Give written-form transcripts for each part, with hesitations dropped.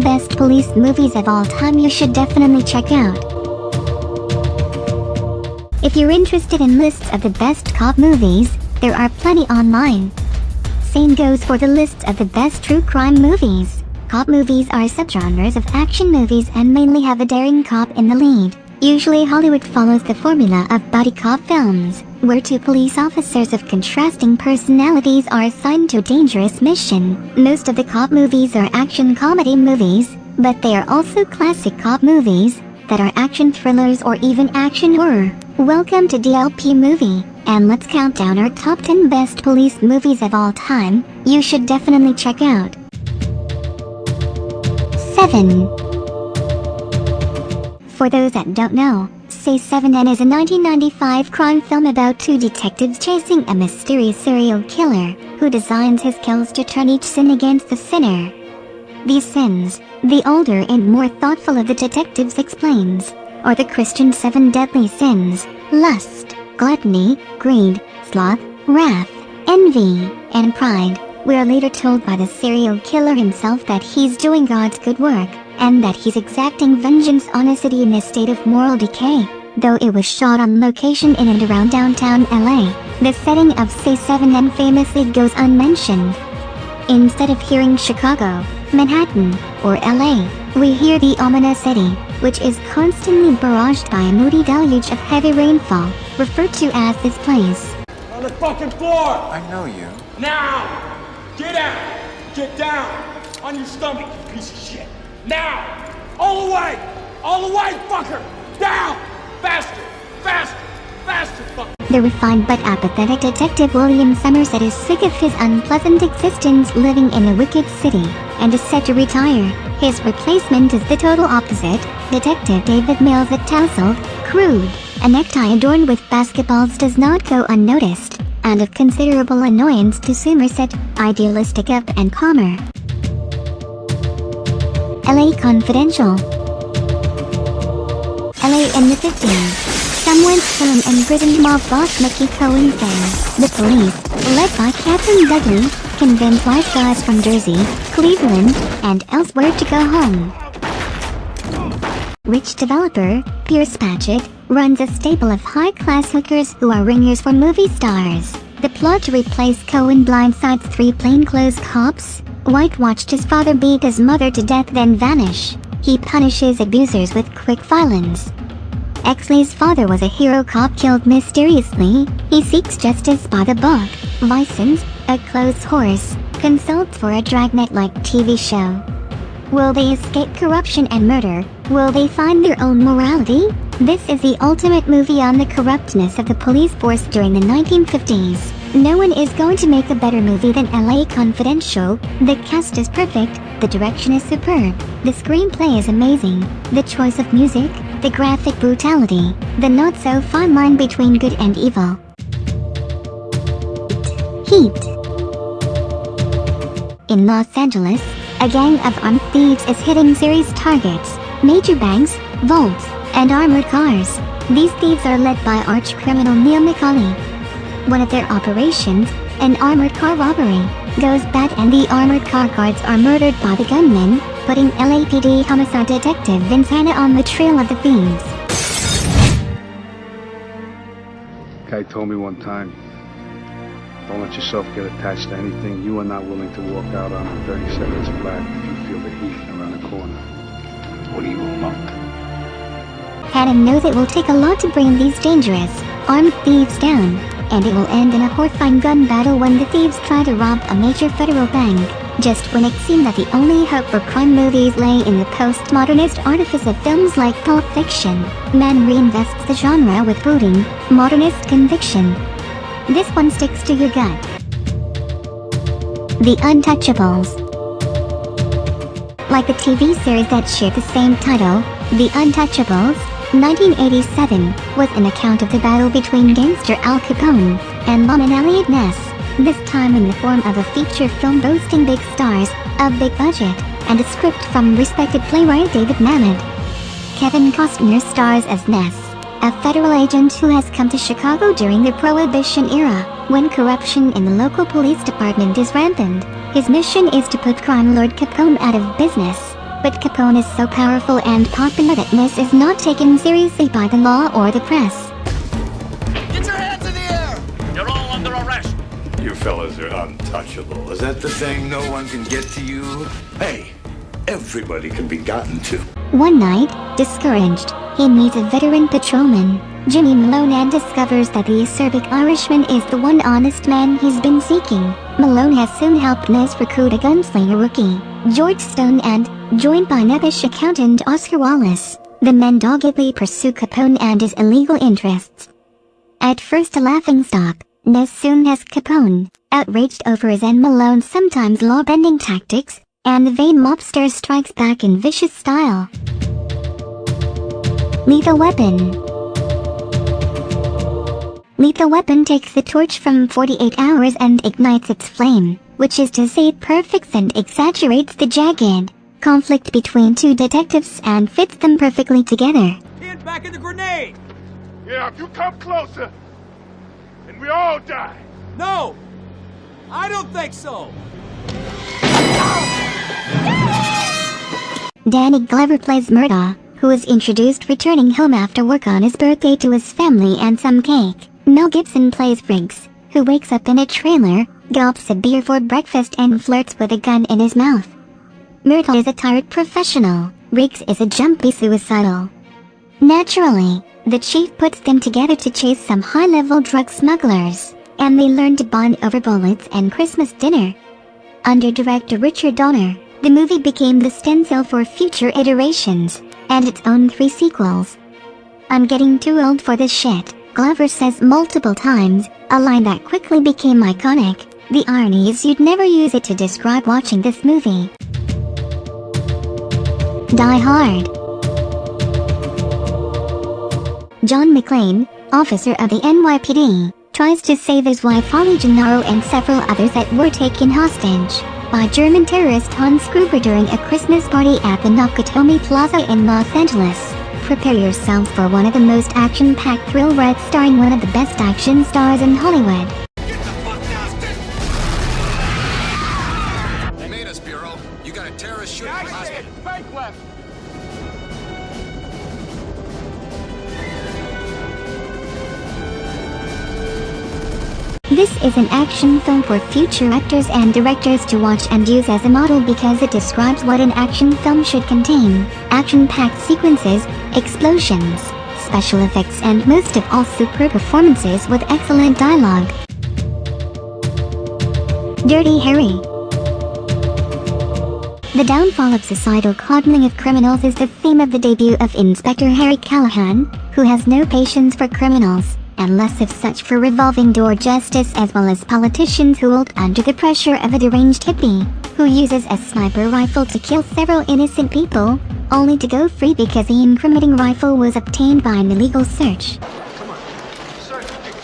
best police movies of all time you should definitely check out. If you're interested in lists of the best cop movies, there are plenty online. Same goes for the lists of the best true crime movies. Cop movies are subgenres of action movies and mainly have a daring cop in the lead. Usually Hollywood follows the formula of buddy cop films, where two police officers of contrasting personalities are assigned to a dangerous mission. Most of the cop movies are action comedy movies, but they are also classic cop movies that are action thrillers or even action horror. Welcome to DLP Movie, and let's count down our top 10 best police movies of all time you should definitely check out. 7. For those that don't know, Say 7N is a 1995 crime film about two detectives chasing a mysterious serial killer who designs his kills to turn each sin against the sinner. These sins, the older and more thoughtful of the detectives explains, are the Christian 7 deadly sins: lust, gluttony, greed, sloth, wrath, envy, and pride. We are later told by the serial killer himself that he's doing God's good work, and that he's exacting vengeance on a city in a state of moral decay. Though it was shot on location in and around downtown LA, the setting of Say 7N famously goes unmentioned. Instead of hearing Chicago, Manhattan, or LA, we hear the ominous city, which is constantly barraged by a moody deluge of heavy rainfall, referred to as this place. On the fucking floor! I know you. Now! Get out! Get down! On your stomach, you piece of shit! Now! All the way! All the way, fucker! Down! Faster! Faster! Faster, fucker! The refined but apathetic detective William Somerset is sick of his unpleasant existence living in a wicked city, and is set to retire. His replacement is the total opposite, Detective David Mills. A tousled, crude, a necktie adorned with basketballs does not go unnoticed, and of considerable annoyance to Somerset, idealistic up and calmer. LA Confidential. LA in the 50s. Someone's film imprisoned mob boss Mickey Cohen says the police, led by Catherine Dudley, convince wise guys from Jersey, Cleveland, and elsewhere to go home. Rich developer, Pierce Patchett, runs a stable of high-class hookers who are ringers for movie stars. The plot to replace Cohen blindsides 3 plainclothes cops. White watched his father beat his mother to death then vanish. He punishes abusers with quick violence. Exley's father was a hero cop killed mysteriously. He seeks justice by the book. Vicens, a clothes horse, consults for a dragnet-like TV show. Will they escape corruption and murder? Will they find their own morality? This is the ultimate movie on the corruptness of the police force during the 1950s. No one is going to make a better movie than LA Confidential. The cast is perfect, the direction is superb, the screenplay is amazing, the choice of music, the graphic brutality, the not-so-fine line between good and evil. Heat. In Los Angeles, a gang of armed thieves is hitting serious targets, major banks, vaults, and armored cars. These thieves are led by arch-criminal Neil McCauley. One of their operations, an armored car robbery, goes bad and the armored car guards are murdered by the gunmen, putting LAPD homicide detective Vince Hanna on the trail of the thieves. Guy told me one time, don't let yourself get attached to anything you are not willing to walk out on in 30 seconds flat if you feel the heat around the corner. What are you, a monk? Hanna knows it will take a lot to bring these dangerous, armed thieves down, and it will end in a horrifying gun battle when the thieves try to rob a major federal bank. Just when it seemed that the only hope for crime movies lay in the postmodernist artifice of films like Pulp Fiction, man reinvests the genre with brooding, modernist conviction. This one sticks to your gut. The Untouchables. Like the TV series that shared the same title, The Untouchables, 1987, was an account of the battle between gangster Al Capone and Mom and Elliot Ness, this time in the form of a feature film boasting big stars, a big budget, and a script from respected playwright David Mamet. Kevin Costner stars as Ness, a federal agent who has come to Chicago during the Prohibition era, when corruption in the local police department is rampant. His mission is to put crime lord Capone out of business, But Capone is so powerful and popular that Ness is not taken seriously by the law or the press. Get your hands in the air! You're all under arrest. You fellas are untouchable. Is that the thing? No one can get to you? Hey, everybody can be gotten to. One night, discouraged, he meets a veteran patrolman, Jimmy Malone, and discovers that the acerbic Irishman is the one honest man he's been seeking. Malone has soon helped Ness recruit a gunslinger rookie, George Stone, and, joined by nebbish accountant Oscar Wallace, the men doggedly pursue Capone and his illegal interests. At first a laughingstock, Ness soon has Capone, outraged over his and Malone's sometimes law-bending tactics, and the vain mobster strikes back in vicious style. Lethal Weapon. Lethal Weapon takes the torch from 48 Hours and ignites its flame, which is to say it perfects and exaggerates the jagged conflict between two detectives and fits them perfectly together. Hit back in the grenade! Yeah, if you come closer, and we all die. No! I don't think so! Danny Glover plays Murdaugh, who is introduced returning home after work on his birthday to his family and some cake. Mel Gibson plays Riggs, who wakes up in a trailer, gulps a beer for breakfast, and flirts with a gun in his mouth. Murdaugh is a tired professional. Riggs is a jumpy suicidal. Naturally, the chief puts them together to chase some high-level drug smugglers, and they learn to bond over bullets and Christmas dinner. Under director Richard Donner, the movie became the stencil for future iterations, and its own 3 sequels. "I'm getting too old for this shit," Glover says multiple times, a line that quickly became iconic. The irony is you'd never use it to describe watching this movie. Die Hard. John McClane, officer of the NYPD, tries to save his wife Holly Gennaro and several others that were taken hostage by German terrorist Hans Gruber during a Christmas party at the Nakatomi Plaza in Los Angeles. Prepare yourself for one of the most action-packed thrill rides starring one of the best action stars in Hollywood. Get the fuck downstairs! They made us, Bureau. You got a terrorist shooting I hospital. say it! Bank left! This is an action film for future actors and directors to watch and use as a model because it describes what an action film should contain: action-packed sequences, explosions, special effects, and most of all superb performances with excellent dialogue. Dirty Harry. The downfall of societal coddling of criminals is the theme of the debut of Inspector Harry Callahan, who has no patience for criminals, and less of such for revolving door justice, as well as politicians who wilt under the pressure of a deranged hippie, who uses a sniper rifle to kill several innocent people, only to go free because the incriminating rifle was obtained by an illegal search. Come on. Sir,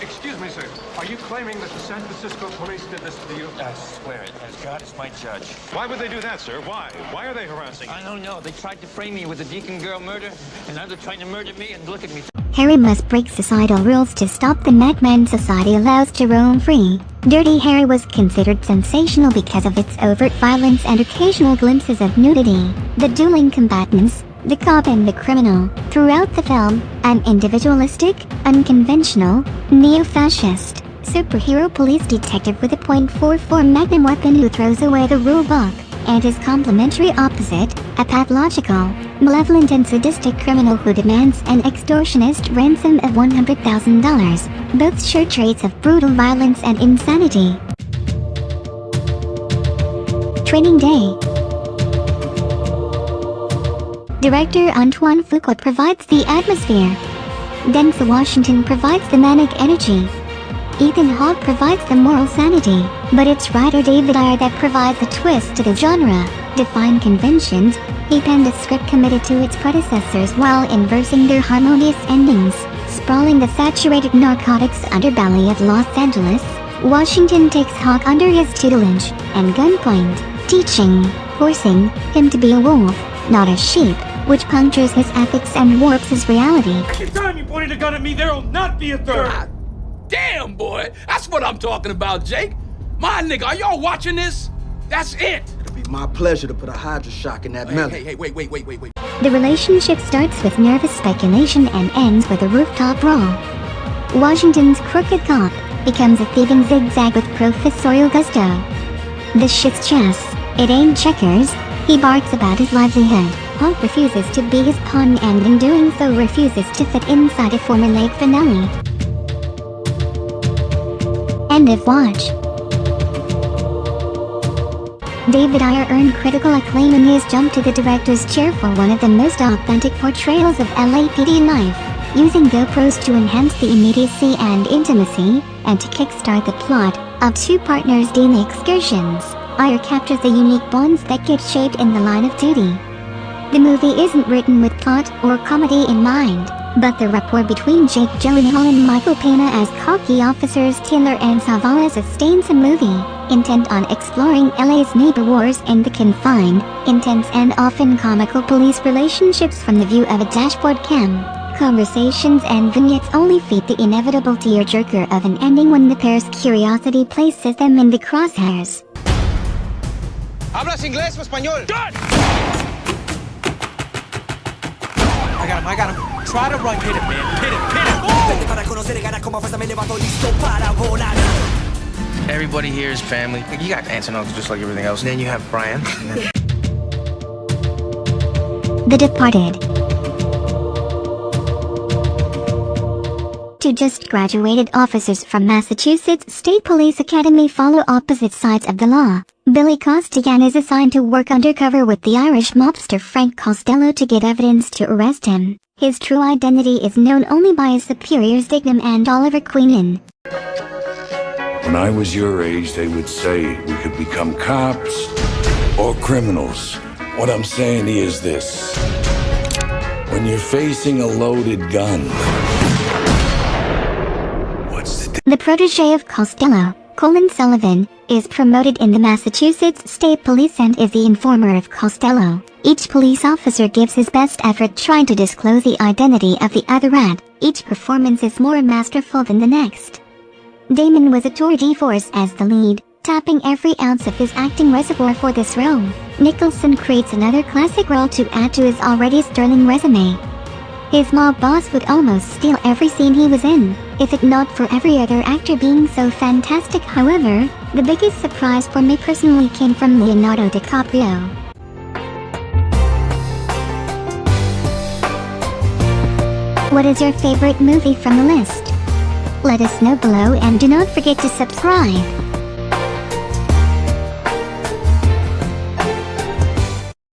excuse me, sir. Are you claiming that the San Francisco police did this to you? I swear it, as God is my judge. Why would they do that, sir? Why? Why are they harassing you? I don't know. They tried to frame me with the Deacon girl murder, and now they're trying to murder me, and look at me. Harry must break societal rules to stop the madman society allows to roam free. Dirty Harry was considered sensational because of its overt violence and occasional glimpses of nudity. The dueling combatants, the cop and the criminal, throughout the film, an individualistic, unconventional, neo-fascist, superhero police detective with a .44 Magnum weapon who throws away the rule book, and his complementary opposite, a pathological, malevolent and sadistic criminal who demands an extortionist ransom of $100,000, both show traits of brutal violence and insanity. Training Day. Director Antoine Fuqua provides the atmosphere. Denzel Washington provides the manic energy. Ethan Hawke provides the moral sanity, but it's writer David Ayer that provides a twist to the genre. Defying conventions, he penned a script committed to its predecessors while inversing their harmonious endings. Sprawling the saturated narcotics underbelly of Los Angeles, Washington takes Hawke under his tutelage and gunpoint, forcing him to be a wolf, not a sheep, which punctures his ethics and warps his reality. Every time you pointed a gun at me, there'll not be a third! Damn, boy. That's what I'm talking about, Jake. My nigga, are y'all watching this? That's it. It'll be My pleasure to put a hydroshock in that melon. Hey, wait. The relationship starts with nervous speculation and ends with a rooftop brawl. Washington's crooked cop becomes a thieving zigzag with professorial gusto. This shit's chess, it ain't checkers. He barks about his livelihood. Hulk refuses to be his pawn and in doing so refuses to fit inside a formulaic finale. End of watch. David Ayer earned critical acclaim in his jump to the director's chair for one of the most authentic portrayals of LAPD life, using GoPros to enhance the immediacy and intimacy, and to kickstart the plot of two partners' daily excursions. Ayer captures the unique bonds that get shaped in the line of duty. The movie isn't written with plot or comedy in mind, but the rapport between Jake Gyllenhaal and Michael Pena as cocky officers Taylor and Zavala sustains a movie intent on exploring LA's neighbor wars and the confined, intense and often comical police relationships from the view of a dashboard cam. Conversations and vignettes only feed the inevitable tearjerker of an ending when the pair's curiosity places them in the crosshairs. ¿Hablas inglés o español? Good! I got him. Try to run. Hit him, man. Hit him. Everybody here is family. You got aunts and uncles just like everything else. And then you have Brian. The Departed. Two just graduated officers from Massachusetts State Police Academy follow opposite sides of the law. Billy Costigan is assigned to work undercover with the Irish mobster Frank Costello to get evidence to arrest him. His true identity is known only by his superiors Dignam and Oliver Queenan. When I was your age, they would say we could become cops or criminals. What I'm saying is this. When you're facing a loaded gun, what's the protege of Costello, Colin Sullivan, is promoted in the Massachusetts State Police and is the informer of Costello. Each police officer gives his best effort trying to disclose the identity of the other and each performance is more masterful than the next. Damon was a tour de force as the lead, tapping every ounce of his acting reservoir for this role. Nicholson creates another classic role to add to his already sterling resume. His mob boss would almost steal every scene he was in, if it not for every other actor being so fantastic. However, the biggest surprise for me personally came from Leonardo DiCaprio. What is your favorite movie from the list? Let us know below and do not forget to subscribe.